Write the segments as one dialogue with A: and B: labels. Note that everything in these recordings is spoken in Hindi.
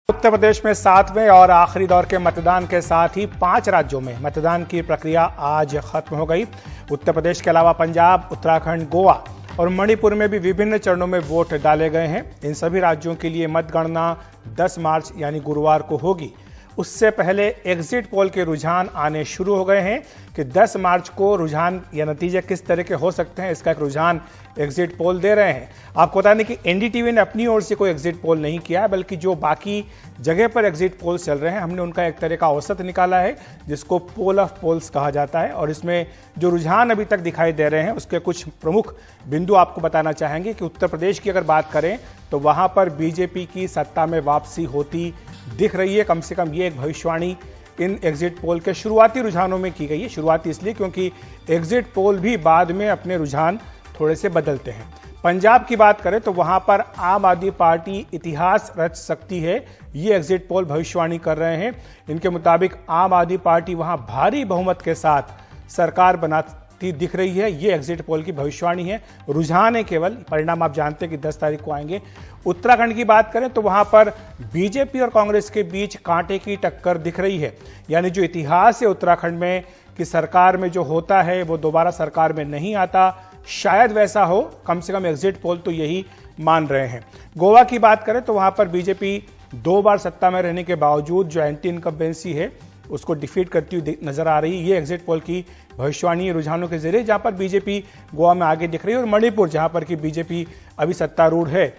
A: उत्तर प्रदेश में 7वें और आखिरी दौर के मतदान के साथ ही 5 राज्यों में मतदान की प्रक्रिया आज खत्म हो गई। उत्तर प्रदेश के अलावा पंजाब, उत्तराखंड, गोवा और मणिपुर में भी विभिन्न चरणों में वोट डाले गए हैं। इन सभी राज्यों के लिए मतगणना 10 मार्च यानी गुरुवार को होगी। उससे पहले एग्जिट पोल के रुझान आने शुरू हो गए हैं कि 10 मार्च को रुझान या नतीजे किस तरह के हो सकते हैं, इसका एक रुझान एग्जिट पोल दे रहे हैं। आपको बता दें कि एनडीटीवी ने अपनी ओर से कोई एग्जिट पोल नहीं किया है, बल्कि जो बाकी जगह पर एग्जिट पोल चल रहे हैं हमने उनका एक तरह का औसत निकाला है, जिसको पोल ऑफ पोल्स कहा जाता है। और इसमें जो रुझान अभी तक दिखाई दे रहे हैं उसके कुछ प्रमुख बिंदु आपको बताना चाहेंगे कि उत्तर प्रदेश की अगर बात करें तो वहां पर बीजेपी की सत्ता में वापसी होती दिख रही है। कम से कम ये एक भविष्यवाणी इन एग्जिट पोल के शुरुआती रुझानों में की गई है। शुरुआती इसलिए क्योंकि एग्जिट पोल भी बाद में अपने रुझान थोड़े से बदलते हैं। पंजाब की बात करें तो वहां पर आम आदमी पार्टी इतिहास रच सकती है, ये एग्जिट पोल भविष्यवाणी कर रहे हैं। इनके मुताबिक आम आदमी पार्टी वहां भारी बहुमत के साथ सरकार बनाती दिख रही है। ये एग्जिट पोल की भविष्यवाणी है, रुझान है केवल, परिणाम आप जानते हैं कि 10 तारीख को आएंगे। उत्तराखंड की बात करें तो वहां पर बीजेपी और कांग्रेस के बीच कांटे की टक्कर दिख रही है। यानी जो इतिहास है उत्तराखंड में कि सरकार में जो होता है वो दोबारा सरकार में नहीं आता, शायद वैसा हो, कम से कम एग्जिट पोल तो यही मान रहे हैं। गोवा की बात करें तो वहां पर बीजेपी 2 बार सत्ता में रहने के बावजूद जो एंटी इनकम्बेंसी है उसको डिफीट करती हुई नजर आ रही है। ये एग्जिट पोल की भविष्यवाणी रुझानों के जरिए, जहां पर बीजेपी गोवा में आगे दिख रही है और मणिपुर जहां पर की बीजेपी अभी सत्तारूढ़ है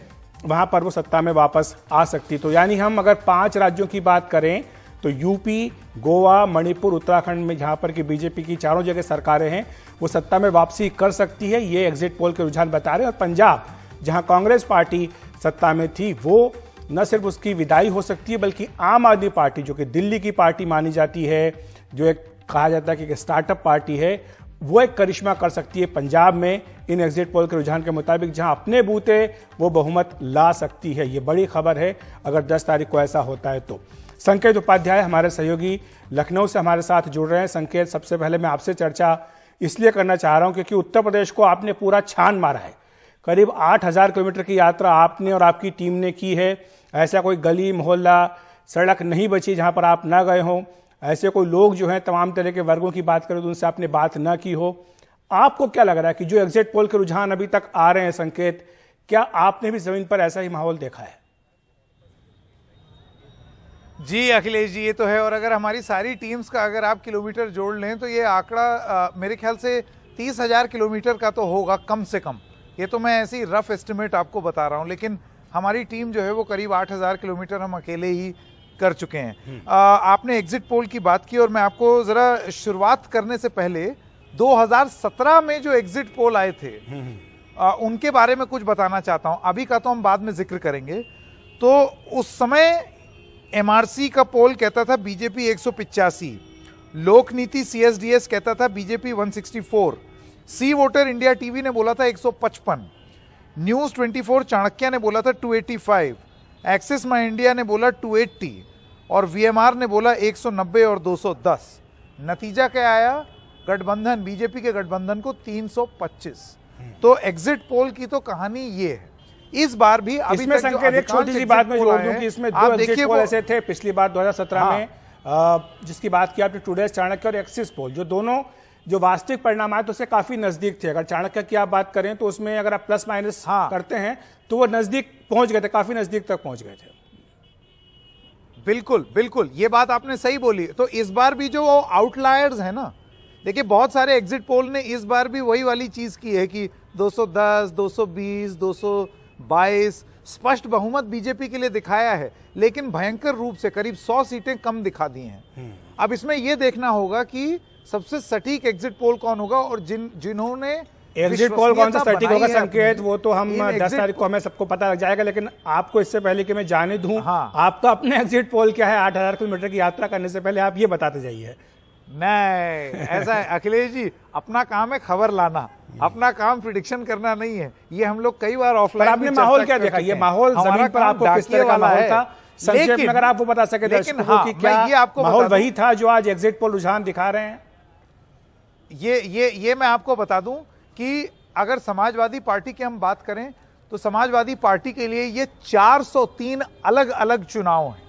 A: वहां पर वो सत्ता में वापस आ सकती। तो यानी हम अगर 5 राज्यों की बात करें तो यूपी, गोवा, मणिपुर, उत्तराखंड में जहां पर की बीजेपी की चारों जगह सरकारें हैं वो सत्ता में वापसी कर सकती है, ये एग्जिट पोल के रुझान बता रहे हैं। और पंजाब जहां कांग्रेस पार्टी सत्ता में थी वो न सिर्फ उसकी विदाई हो सकती है बल्कि आम आदमी पार्टी जो कि दिल्ली की पार्टी मानी जाती है, जो एक कहा जाता है कि स्टार्टअप पार्टी है, वो एक करिश्मा कर सकती है पंजाब में इन एग्जिट पोल के रुझान के मुताबिक, जहां अपने बूते वो बहुमत ला सकती है। ये बड़ी खबर है अगर 10 तारीख को ऐसा होता है तो। संकेत उपाध्याय हमारे सहयोगी लखनऊ से हमारे साथ जुड़ रहे हैं। संकेत, सबसे पहले मैं आपसे चर्चा इसलिए करना चाह रहा हूं क्योंकि उत्तर प्रदेश को आपने पूरा छान मारा है। करीब 8000 किलोमीटर की यात्रा आपने और आपकी टीम ने की है। ऐसा कोई गली मोहल्ला सड़क नहीं बची जहां पर आप ना गए हों, ऐसे कोई लोग जो हैं तमाम तरह के वर्गों की बात करें तो उनसे आपने बात ना की हो। आपको क्या लग रहा है कि जो एग्जिट पोल के रुझान अभी तक आ रहे हैं संकेत, क्या आपने भी जमीन पर ऐसा ही माहौल देखा है?
B: जी अखिलेश जी, ये तो है। और अगर हमारी सारी टीम्स का अगर आप किलोमीटर जोड़ लें तो ये आंकड़ा मेरे ख्याल से 30,000 किलोमीटर का तो होगा कम से कम। ये तो मैं ऐसी रफ एस्टिमेट आपको बता रहा हूँ, लेकिन हमारी टीम जो है वो करीब 8,000 किलोमीटर हम अकेले ही कर चुके हैं। आपने एग्जिट पोल की बात की और मैं आपको जरा शुरुआत करने से पहले 2017 में जो एग्जिट पोल आए थे उनके बारे में कुछ बताना चाहता हूं। अभी का तो हम बाद में जिक्र करेंगे। तो उस समय एमआरसी का पोल कहता था बीजेपी 185, लोक नीति सीएसडीएस कहता था बीजेपी 164, सी वोटर इंडिया टीवी ने बोला था 155, न्यूज 24 चाणक्य ने बोला था 285, एक्सिस माई इंडिया ने बोला 280 और वीएमआर ने बोला 190 और 210। नतीजा क्या आया? गठबंधन, बीजेपी के गठबंधन को 325। तो एग्जिट पोल की तो कहानी ये है। इस बार भी अभी तक
A: संकेत एक छोटी सी बात में जोड़ दूं कि इसमें 2 एग्जिट पोल ऐसे थे पिछली बार 2017 में, जिसकी बात की आपने टुडेज चाणक्य और एक्सिस पोल, जो दोनों जो वास्तविक परिणाम आए तो उससे काफी नजदीक थे। अगर चाणक्य की आप बात करें तो उसमें अगर आप प्लस माइनस करते हैं तो वो नजदीक पहुंच गए थे, काफी नजदीक तक पहुंच गए थे।
B: बिल्कुल बिल्कुल, ये बात आपने सही बोली। तो इस बार भी जो आउटलायर्स है ना, देखिए बहुत सारे एग्जिट पोल ने इस बार भी वही वाली चीज की है कि 210, 220, 222 स्पष्ट बहुमत बीजेपी के लिए दिखाया है, लेकिन भयंकर रूप से करीब 100 सीटें कम दिखा दी हैं। अब इसमें यह देखना होगा कि सबसे सटीक एग्जिट पोल कौन होगा और जिन्होंने
A: एग्जिट पोल कौन सा सटीक होगा संकेत, वो तो हम 10 तारीख को हमें सबको पता लग जाएगा। लेकिन आपको इससे पहले कि मैं जाने दूं, आपका अपने एग्जिट पोल क्या है 8000 किलोमीटर की यात्रा करने से पहले, आप ये बताते जाइए।
B: नहीं, ऐसा है अखिलेश जी, अपना काम है खबर लाना, अपना काम प्रिडिक्शन करना नहीं है। ये हम लोग कई बार ऑफलाइन
A: आपने माहौल क्या देखा, ये माहौल जमीन पर आपको किस तरह का माहौल था? संक्षेप में अगर आप वो बता सके दर्शकों को कि क्या माहौल वही था जो आज एग्जिट पोल रुझान दिखा रहे हैं?
B: ये मैं आपको बता दूं कि अगर समाजवादी पार्टी की हम बात करें तो समाजवादी पार्टी के लिए ये 403 अलग अलग चुनाव हैं।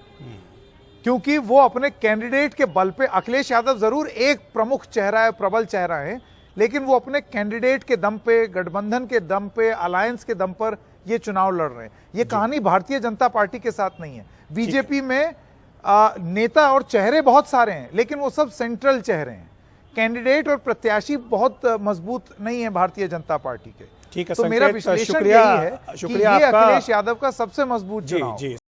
B: क्योंकि वो अपने कैंडिडेट के बल पे, अखिलेश यादव जरूर एक प्रमुख चेहरा है, प्रबल चेहरा है, लेकिन वो अपने कैंडिडेट के दम पे, गठबंधन के दम पे, अलायंस के दम पर ये चुनाव लड़ रहे हैं। ये कहानी भारतीय जनता पार्टी के साथ नहीं है। बीजेपी में नेता और चेहरे बहुत सारे हैं, लेकिन वो सब सेंट्रल चेहरे हैं। कैंडिडेट और प्रत्याशी बहुत मजबूत नहीं है भारतीय जनता पार्टी के।
A: ठीक है,
B: तो मेरा विश्लेषण यही है कि ये अखिलेश यादव का सबसे मजबूत चुनाव।